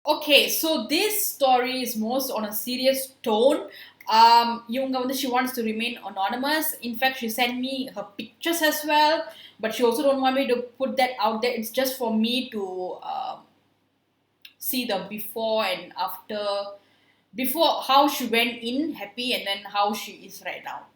Okay, so this story is most on a serious tone. She wants to remain anonymous. In fact, she sent me her pictures as well, but she also don't want me to put that out there. It's just for me to see the before and after, before how she went in happy and then how she is right now.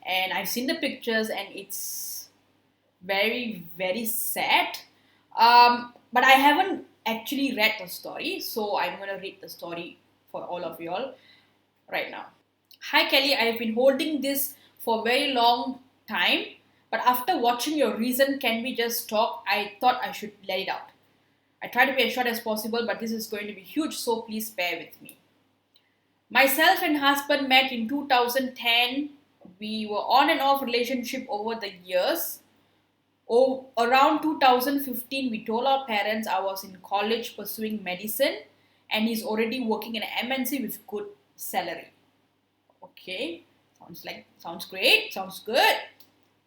And I've seen the pictures and it's very, very sad. But I haven't actually read the story, so I'm gonna read the story for all of you all right now. Hi Kelly, I've been holding this for a very long time, but after watching your recent Can We Just Talk, I thought I should let it out. I try to be as short as possible, but this is going to be huge, so please bear with me. Myself and husband met in 2010. We were on and off relationship over the years. Oh, around 2015, we told our parents I was in college pursuing medicine and he's already working in an MNC with good salary. Okay, sounds great, sounds good.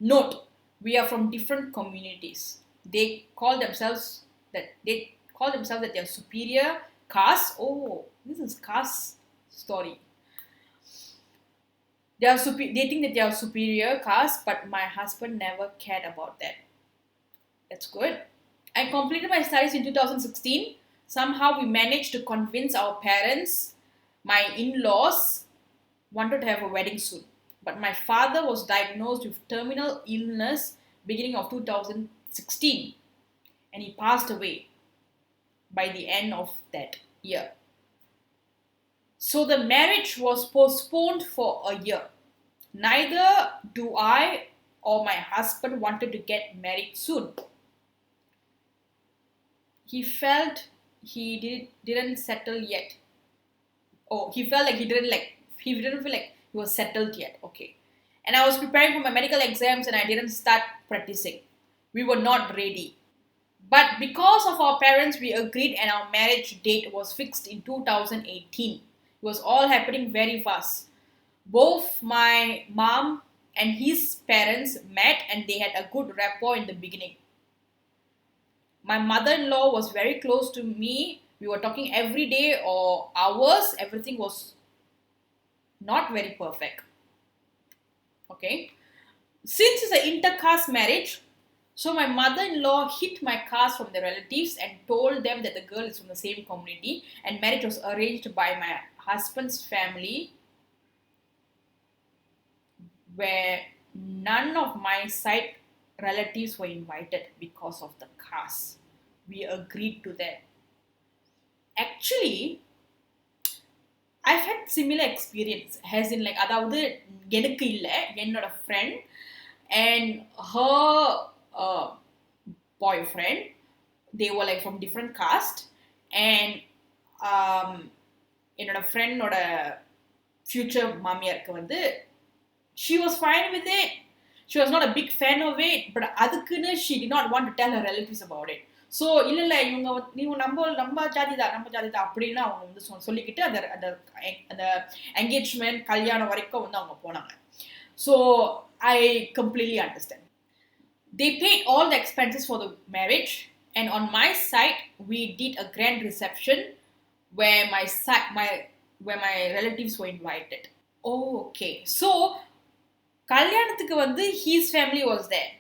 Note, we are from different communities. They call themselves that they're superior caste. Oh, this is caste story. They think that they are superior caste, but my husband never cared about that. That's good. I completed my studies in 2016. Somehow we managed to convince our parents, my in-laws, wanted to have a wedding soon. But my father was diagnosed with terminal illness beginning of 2016 and he passed away by the end of that year. So the marriage was postponed for a year. Neither do I or my husband wanted to get married soon. He felt didn't settle yet. Oh, he felt like he didn't feel like he was settled yet. Okay. And I was preparing for my medical exams and I didn't start practicing. We were not ready. But because of our parents, we agreed and our marriage date was fixed in 2018. It was all happening very fast. Both my mom and his parents met and they had a good rapport in the beginning. My mother-in-law was very close to me. We were talking every day or hours. Everything was not very perfect. Okay. Since it's an intercaste marriage, so my mother-in-law hid my caste from the relatives and told them that the girl is from the same community and marriage was arranged by my husband's family where none of my side relatives were invited because of the caste. We agreed to that. Actually, I've had similar experience as in like அதாவது எனக்கு இல்ல என்னோட friend and her uh, boyfriend, they were like from different caste and um, என்னோட friend-ஓட future மாமியாருக்கு வந்து she was fine with it. She was not a big fan of it, but அதுக்குன்னு she did not want to tell her relatives about it. So இல்லை இவங்க நம்ம ஜாதி தான் அப்படின்னு அவங்க வந்து சொல்லிக்கிட்டு அந்த அந்த அந்த என்கேஜ்மெண்ட் கல்யாணம் வரைக்கும் வந்து அவங்க போனாங்க. So I completely understand. They paid all the expenses for the marriage, and on my side, we did a grand reception where my relatives were invited. Oh, okay. So கல்யாணத்துக்கு வந்து his family was there.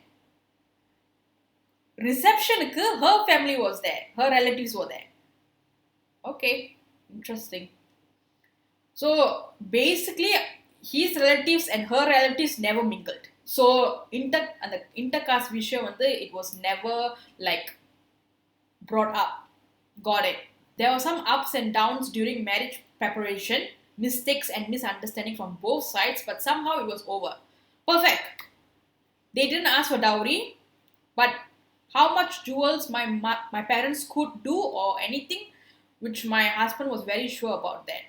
Receptionக்கு her family was there. Her relatives were there. Okay, interesting. So basically, his relatives and her relatives never mingled. So அந்த intercaste விஷயம் வந்து it was never like brought up. Got it. There were some ups and downs during marriage preparation, mistakes and misunderstanding from both sides, but somehow it was over. Perfect. They didn't ask for dowry, but how much jewels my parents could do or anything, which my husband was very sure about that.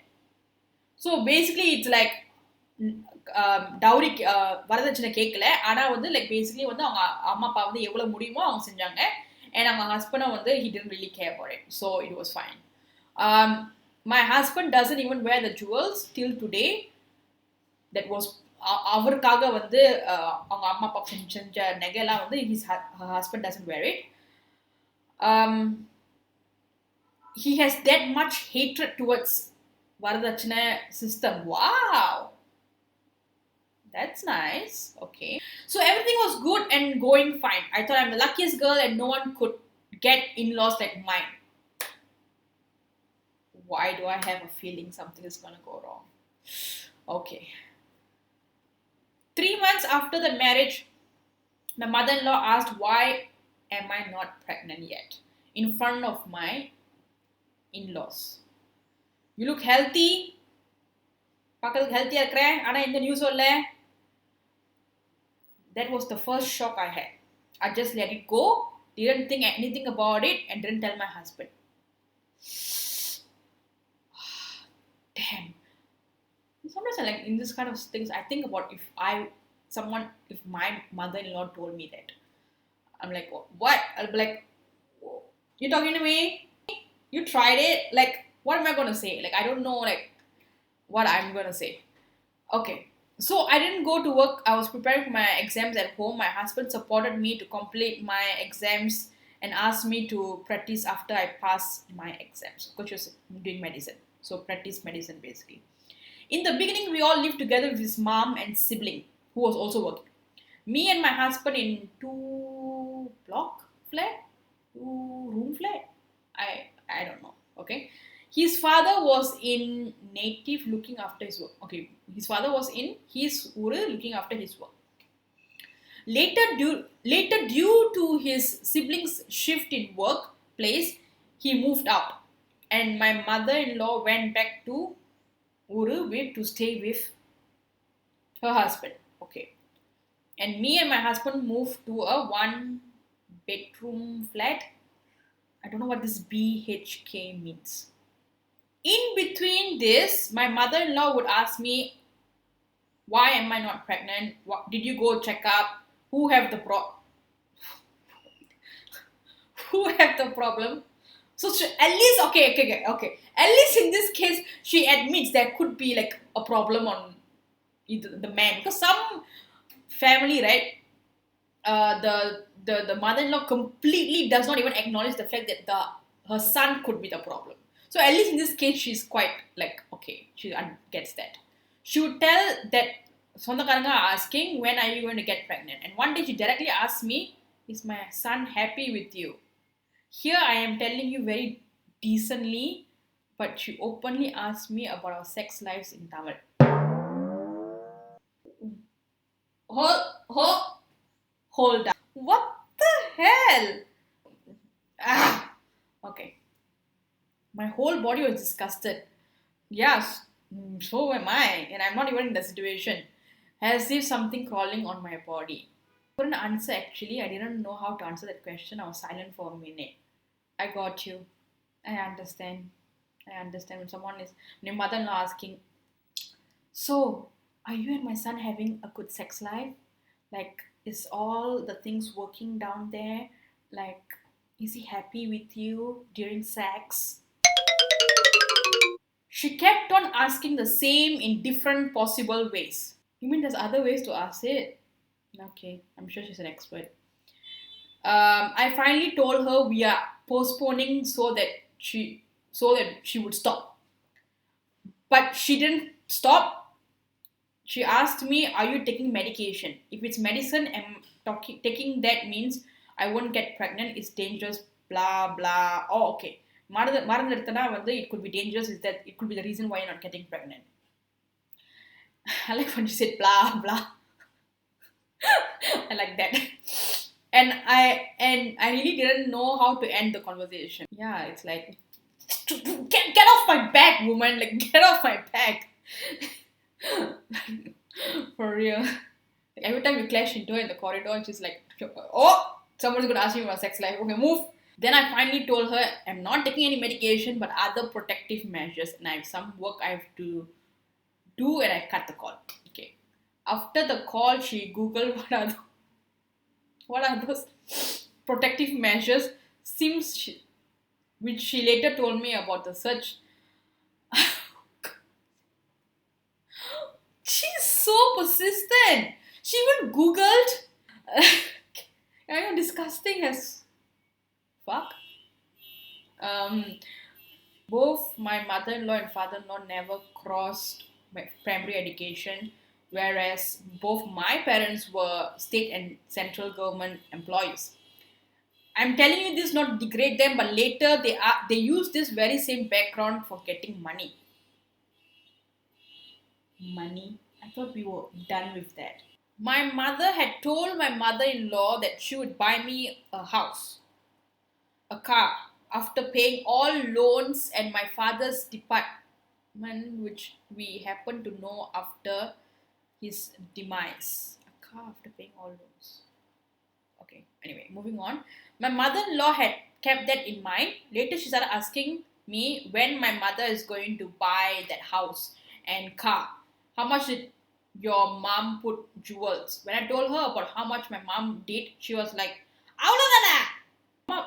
So basically it's like dowry வரதட்சணை கேட்கல ஆனா வந்து like basically வந்து அவங்க அம்மா அப்பா வந்து எவ்வளவு முடியுமோ அவங்க செஞ்சாங்க and அவங்க husband வந்து he didn't really care about it, so it was fine. My husband doesn't even wear the jewels till today. That was அவருக்காக வந்து அவங்க அம்மா அப்பா செஞ்ச நகைலாம் வந்து her husband doesn't wear it. he has that much hatred towards Varadachana system. Wow, that's nice. Okay. So everything was good and going fine. I thought I'm the luckiest girl and no one could get in-laws like mine. Why do I have a feeling something is gonna go wrong? Okay. 3 months after the marriage, my mother-in-law asked why am I not pregnant yet in front of my in-laws. You look healthy. பார்க்கறதுக்கு ஹெல்த்தியா இருக்கிறேன் ஆனா இந்த news இல்ல. That was the first shock I had. I just let it go, didn't think anything about it, and didn't tell my husband. Damn. Sometimes I like in this kind of things, I think about if my mother-in-law told me that. I'm like, what? I'll be like, you talking to me? You tried it? Like, what am I gonna say? Like, I don't know, like, what I'm gonna say. Okay. So I didn't go to work. I was preparing for my exams at home. My husband supported me to complete my exams and asked me to practice after I passed my exams because she was doing medicine. So practice medicine basically. In the beginning, we all lived together with his mom and sibling who was also working. Me and my husband in two-block flat, two-room flat. I don't know. Okay. His father was in native looking after his work. Okay, his father was in his uru looking after his work. Later, due to his siblings' shift in workplace, he moved out, and my mother-in-law went back to uru to stay with her husband. Okay, and me and my husband moved to a one-bedroom flat. I don't know what this BHK means. In between this, my mother-in-law would ask me, why am I not pregnant? Did you go check up? Who have the problem? So at least, okay. At least in this case, she admits there could be like a problem on either the man. Because some family, right, the mother-in-law completely does not even acknowledge the fact that her son could be the problem. So at least in this case, she's quite like, okay, she gets that. She would tell that Sondakaranga are asking, when are you going to get pregnant? And one day she directly asked me, is my son happy with you? Here I am telling you very decently, but she openly asked me about our sex lives in Tamil. Hold up. What the hell? Okay. My whole body was disgusted. Yes, so am I, and I'm not even in the situation. As if something crawling on my body. I couldn't answer actually. I didn't know how to answer that question. I was silent for a minute. I got you. I understand. When when your mother-in-law asking, so are you and my son having a good sex life? Like, is all the things working down there? Like, is he happy with you during sex? She kept on asking the same in different possible ways. You mean there's other ways to ask it? Okay, I'm sure she's an expert. I finally told her we are postponing so that she would stop. But she didn't stop. She asked me, "Are you taking medication? If it's medicine, taking that means I won't get pregnant. It's dangerous. Blah blah." Oh, okay. It could be dangerous. Is that it could be the reason why you're not getting pregnant. I like when you said blah blah. I like that. And I really didn't know how to end the conversation. Yeah, it's like, get off my back, woman! Like, get off my back. For real. Like, every time we clash into her in the corridor, she's like, oh, someone's gonna ask me about sex life. Okay, move. Then I finally told her I'm not taking any medication, but other protective measures, and I have some work I have to do, and I cut the call. Okay. After the call, she googled what are those protective measures. Which she later told me about the search. She's so persistent. She even googled. I know, disgusting as fuck. Both my mother-in-law and father-in-law never crossed my primary education, whereas both my parents were state and central government employees. I'm telling you this not degrade them, but later they use this very same background for getting money. Money. I thought we were done with that. My mother had told my mother-in-law that she would buy me a house, a car, after paying all loans and my father's department, which we happen to know after his demise. A car after paying all loans. Okay, anyway, moving on. My mother-in-law had kept that in mind. Later, she started asking me when my mother is going to buy that house and car. How much did your mom put jewels? When I told her about how much my mom did, she was like, அவ்வளோதானே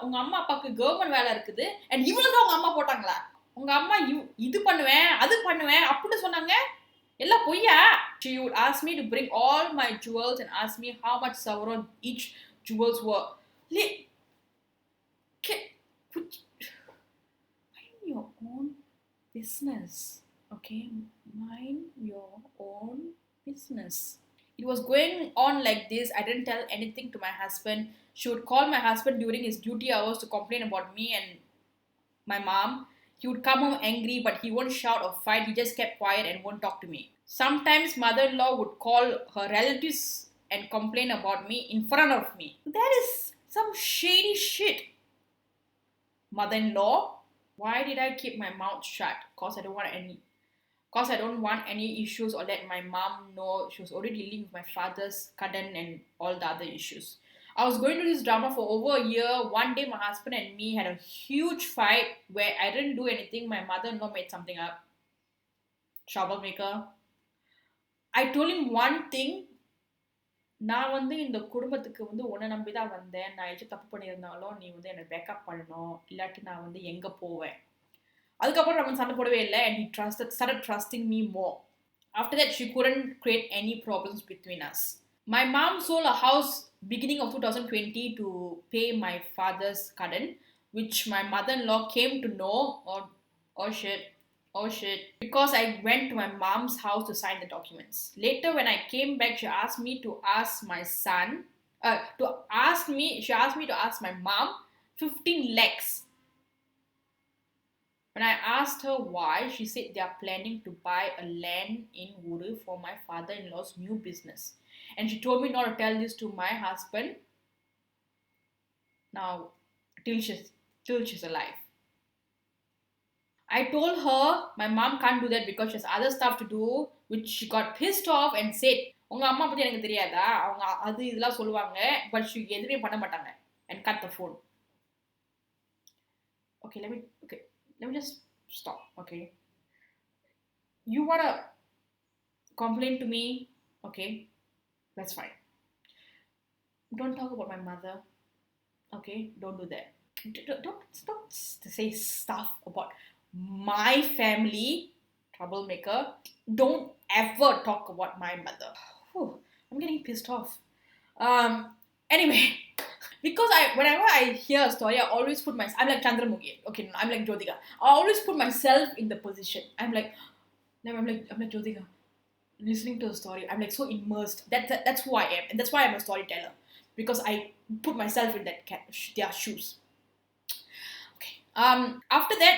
உங்க அம்மா அப்பாவுக்கு government வேலை இருக்குது and இவ்வளவுதான் உங்க அம்மா போட்டாங்களா உங்க அம்மா இது பண்ணுவேன் அது பண்ணுவேன் அப்படின்னு சொன்னாங்க எல்லாம் பொய்யா. She would ask me to bring all my jewels and ask me how much savron each jewels were. Put mind your own business, okay? Mind your own business. It was going on like this. I didn't tell anything to my husband. She would call my husband during his duty hours to complain about me and my mom. He would come home angry, but he won't shout or fight. He just kept quiet and won't talk to me. Sometimes mother-in-law would call her relatives and complain about me in front of me. That is some shady shit. Mother-in-law, why did I keep my mouth shut? Cause I don't want any issues or let my mom know she was already dealing with my father's curtain and all the other issues. I was going through this drama for over a year. One day, my husband and me had a huge fight where I didn't do anything. My mother-in-law made something up. Troublemaker. I told him one thing. நான் வந்து இந்த குடும்பத்துக்கு வந்து உன்னை நம்பி தான் வந்தேன். நான் ஏதாச்சும் தப்பு பண்ணியிருந்தாலும் நீ வந்து என்னை பேக்கப் பண்ணணும், இல்லாட்டி நான் வந்து எங்கே போவேன். அதுக்கப்புறம் நம்ம சண்டை போடவே இல்லை and he started trusting me more. After that, she couldn't create any problems between us. My mom sold a house beginning of 2020 to pay my father's curtain, which my mother-in-law came to know. Oh shit, because I went to my mom's house to sign the documents. Later, when I came back, she asked me to ask my son, she asked me to ask my mom 15 lakhs. When I asked her why, she said they are planning to buy a land in Uru for my father-in-law's new business. And she told me not to tell this to my husband now till she's alive. I told her my mom can't do that because she has other stuff to do, which she got pissed off and said, உங்க அம்மா பத்தி எனக்கு தெரியாதா, அவங்க அது இதெல்லாம் சொல்லுவாங்க, but she எதுவுமே பண்ண மாட்டாங்க, and cut the phone. Okay, let me just stop, okay? You wanna complain to me, okay? That's fine. Don't talk about my mother, okay? Don't do that. Don't say stuff about my family, troublemaker. Don't ever talk about my mother. Whew, I'm getting pissed off. Anyway, because whenever I hear a story, I always put myself. I'm like Chandramukhi. Okay, I'm like Jyotika. I always put myself in the position. I'm like Jyotika, listening to a story. I'm like so immersed. That's who I am, and that's why I'm a storyteller, because I put myself in their shoes. Okay. After that,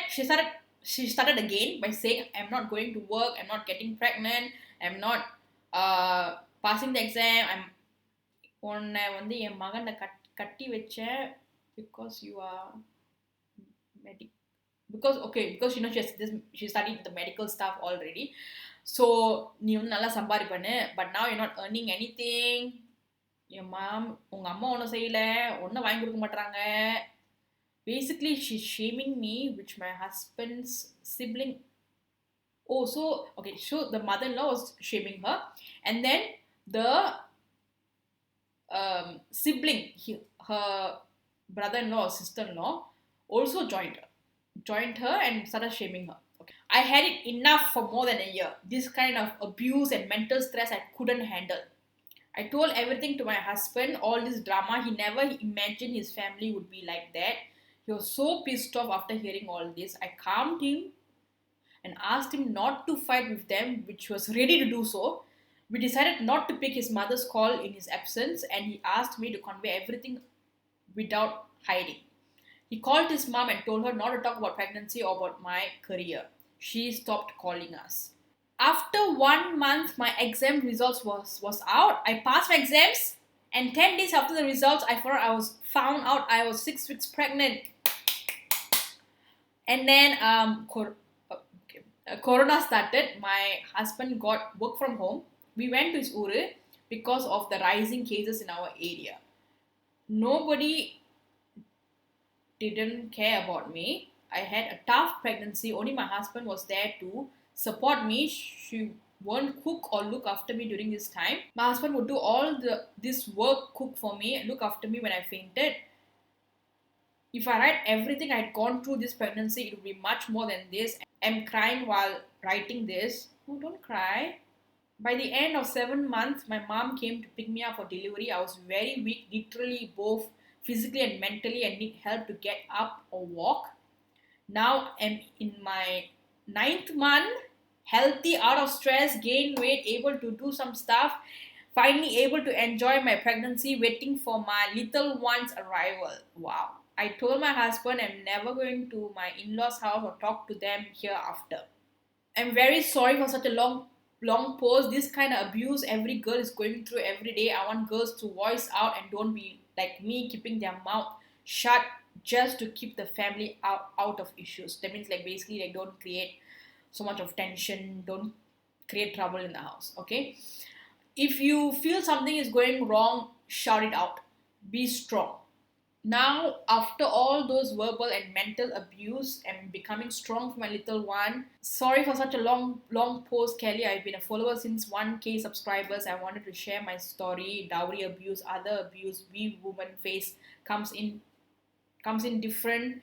she started again by saying, I'm not going to work, I'm not getting pregnant, I'm not passing the exam, I'm உன்னை வந்து என் மகனை கட்டி வச்சேன் because you are because you know she studied the medical stuff already, so நீ வந்து நல்லா சம்பாதிப்பண்ணு, but now you're not earning anything. என் உங்க அம்மா ஒன்றும் செய்யலை, ஒன்றும் வாங்கி கொடுக்க மாட்டாங்க. Basically, she's shaming me, which my husband's sibling. Oh, so the mother-in-law was shaming her, and then the sibling, her brother-in-law or sister-in-law, also joined her and started shaming her. Okay. I had it enough for more than a year. This kind of abuse and mental stress I couldn't handle. I told everything to my husband, all this drama. He never imagined his family would be like that. He was so pissed off after hearing all this. I calmed him and asked him not to fight with them, which was ready to do so. We decided not to pick his mother's call in his absence, and he asked me to convey everything without hiding. He called his mom and told her not to talk about pregnancy or about my career. She stopped calling us. After 1 month, my exam results was out. I passed my exams, and 10 days after the results, found out I was 6 weeks pregnant. And then Corona started. My husband got work from home. We went to his uru because of the rising cases in our area. Nobody didn't care about me. I had a tough pregnancy. Only my husband was there to support me. She won't cook or look after me during this time. My husband would do all this work, cook for me, look after me when I fainted. If I write everything I'd gone through this pregnancy, it would be much more than this. I'm crying while writing this. No, don't cry. By the end of 7 months, my mom came to pick me up for delivery. I was very weak, literally both physically and mentally, and need help to get up or walk. Now I'm in my 9th month, healthy, out of stress, gain weight, able to do some stuff, finally able to enjoy my pregnancy, waiting for my little one's arrival. Wow. I told my husband I'm never going to my in-laws' house or talk to them hereafter. I'm very sorry for such a long pause. This kind of abuse every girl is going through every day. I want girls to voice out and don't be like me, keeping their mouth shut just to keep the family out of issues. That means like basically like don't create so much of tension, don't create trouble in the house. Okay, if you feel something is going wrong, shout it out, be strong. Now, after all those verbal and mental abuse, I'm becoming strong for my little one. Sorry for such a long post, Kelly. I've been a follower since 1K subscribers. I wanted to share my story. Dowry abuse, other abuse we women face comes in different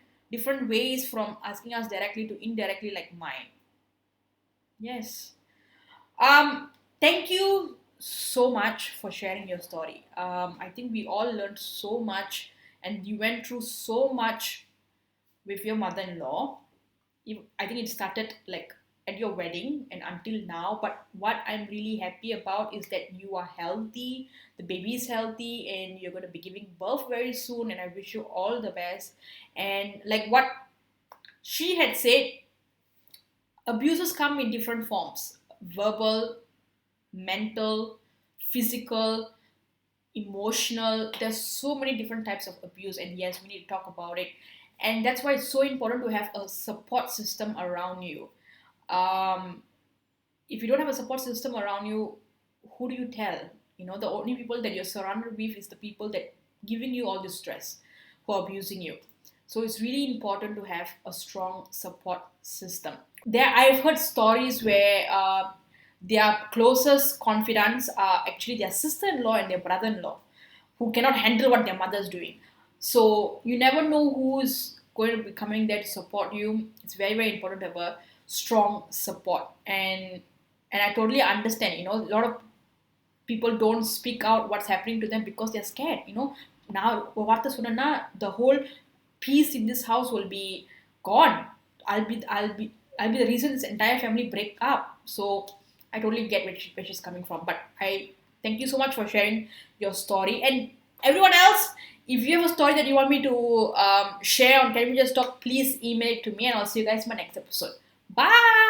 ways, from asking us directly to indirectly, like mine. Yes. Thank you so much for sharing your story. I think we all learned so much, and you went through so much with your mother-in-law. I think it started like at your wedding and until now. But what I'm really happy about is that you are healthy, the baby is healthy, and you're going to be giving birth very soon. And I wish you all the best. And like what she had said, abuses come in different forms: verbal, mental, physical, emotional. There's so many different types of abuse, and yes, we need to talk about it. And that's why it's so important to have a support system around you. um, if you don't have a support system around you, who do you tell? The only people that you're surrounded with is the people that giving you all this stress, who are abusing you. So it's really important to have a strong support system. I've heard stories where their closest confidants are actually their sister-in-law and their brother-in-law, who cannot handle what their mother's doing. So you never know who's going to be coming there to support you. It's very, very important to have a strong support. And I totally understand. A lot of people don't speak out what's happening to them because they're scared. Now வார்த்தை சொன்னா the whole peace in this house will be gone. I'll be the reason this entire family break up. So I totally get where she's coming from. But I thank you so much for sharing your story. And everyone else, if you have a story that you want me to share on Can We Just Talk, please email it to me, and I'll see you guys in my next episode. Bye.